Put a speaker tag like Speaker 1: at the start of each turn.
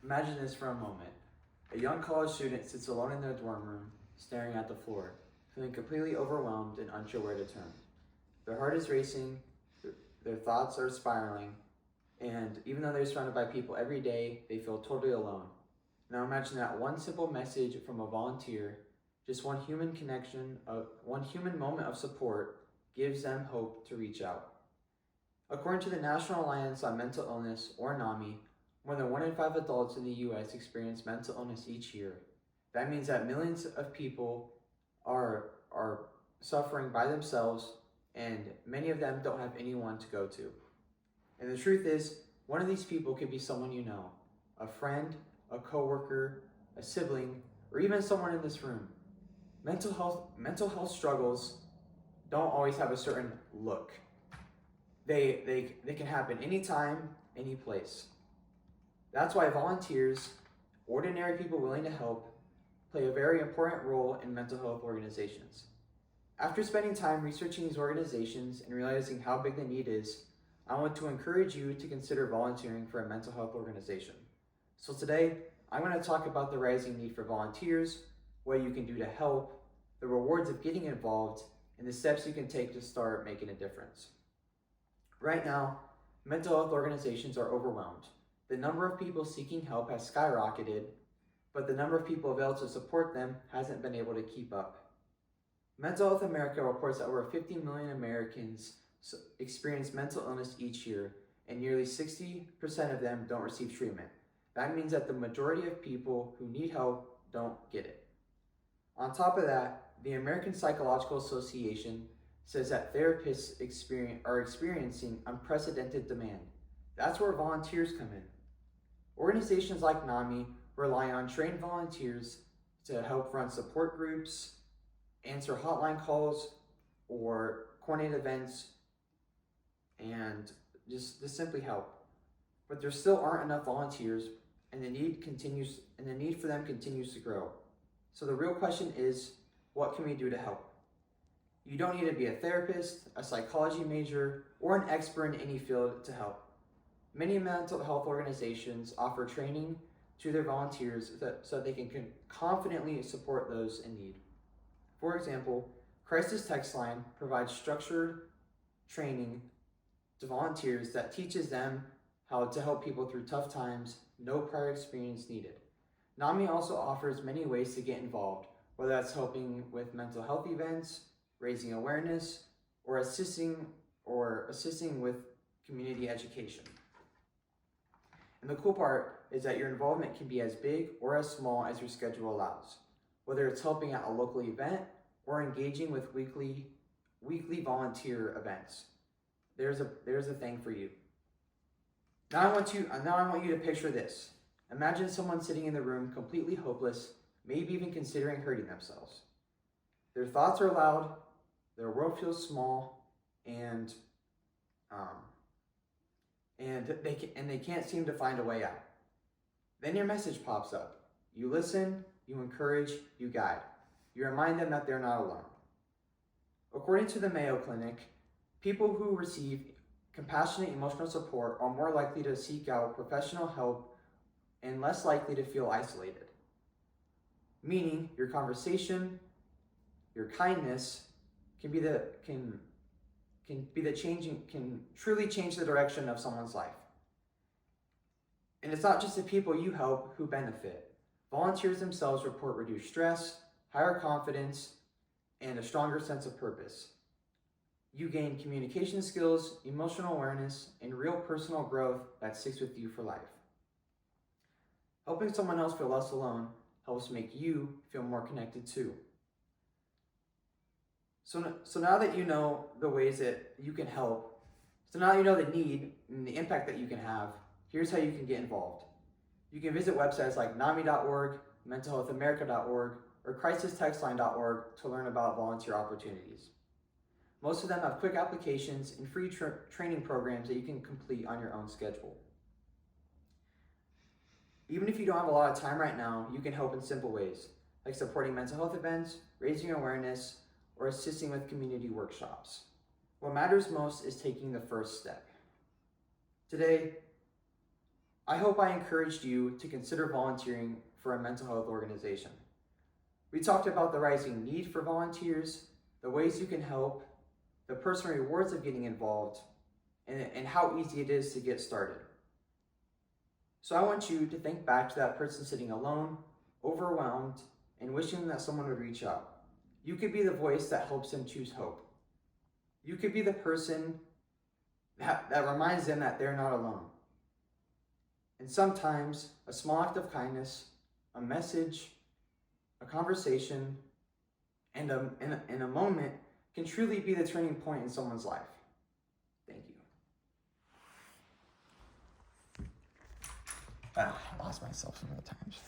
Speaker 1: Imagine this for a moment. A young college student sits alone in their dorm room, staring at the floor, feeling completely overwhelmed and unsure where to turn. Their heart is racing, their thoughts are spiraling, and even though they're surrounded by people every day, they feel totally alone. Now imagine that one simple message from a volunteer, just one human connection, one human moment of support, gives them hope to reach out. According to the National Alliance on Mental Illness, or NAMI, more than 1 in 5 adults in the US experience mental illness each year. That means that millions of people are suffering by themselves, and many of them don't have anyone to go to. And the truth is, one of these people could be someone you know, a friend, a coworker, a sibling, or even someone in this room. Mental health struggles don't always have a certain look. They can happen anytime, any place. That's why volunteers, ordinary people willing to help, play a very important role in mental health organizations. After spending time researching these organizations and realizing how big the need is, I want to encourage you to consider volunteering for a mental health organization. So today, I'm going to talk about the rising need for volunteers, what you can do to help, the rewards of getting involved, and the steps you can take to start making a difference. Right now, mental health organizations are overwhelmed. The number of people seeking help has skyrocketed, but the number of people available to support them hasn't been able to keep up. Mental Health America reports that over 50 million Americans experience mental illness each year, and nearly 60% of them don't receive treatment. That means that the majority of people who need help don't get it. On top of that, the American Psychological Association says that therapists are experiencing unprecedented demand. That's where volunteers come in. Organizations like NAMI rely on trained volunteers to help run support groups, answer hotline calls, or coordinate events, and just simply help. But there still aren't enough volunteers, and the need for them continues to grow. So the real question is, what can we do to help? You don't need to be a therapist, a psychology major, or an expert in any field to help. Many mental health organizations offer training to their volunteers so they can confidently support those in need. For example, Crisis Text Line provides structured training to volunteers that teaches them how to help people through tough times, no prior experience needed. NAMI also offers many ways to get involved, whether that's helping with mental health events, raising awareness, or assisting with community education. And the cool part is that your involvement can be as big or as small as your schedule allows, whether it's helping at a local event or engaging with weekly volunteer events. There's a thing for you. Now I want you to picture this. Imagine someone sitting in the room completely hopeless, maybe even considering hurting themselves. Their thoughts are loud, their world feels small, and they can't seem to find a way out. Then your message pops up. You listen, you encourage, you guide. You remind them that they're not alone. According to the Mayo Clinic, people who receive compassionate emotional support are more likely to seek out professional help and less likely to feel isolated. Meaning, your conversation, your kindness can truly change the direction of someone's life. And it's not just the people you help who benefit. Volunteers themselves report reduced stress, higher confidence, and a stronger sense of purpose. You gain communication skills, emotional awareness, and real personal growth that sticks with you for life. Helping someone else feel less alone helps make you feel more connected too. So now that you know the ways that you can help, so now you know the need and the impact that you can have, here's how you can get involved. You can visit websites like NAMI.org, mentalhealthamerica.org, or crisistextline.org to learn about volunteer opportunities. Most of them have quick applications and free training programs that you can complete on your own schedule. Even if you don't have a lot of time right now, you can help in simple ways, like supporting mental health events, raising awareness, or assisting with community workshops. What matters most is taking the first step. Today, I hope I encouraged you to consider volunteering for a mental health organization. We talked about the rising need for volunteers, the ways you can help, the personal rewards of getting involved, and how easy it is to get started. So I want you to think back to that person sitting alone, overwhelmed, and wishing that someone would reach out. You could be the voice that helps them choose hope. You could be the person that reminds them that they're not alone. And sometimes a small act of kindness, a message, a conversation, and a moment can truly be the turning point in someone's life. Thank you. I lost myself some other times.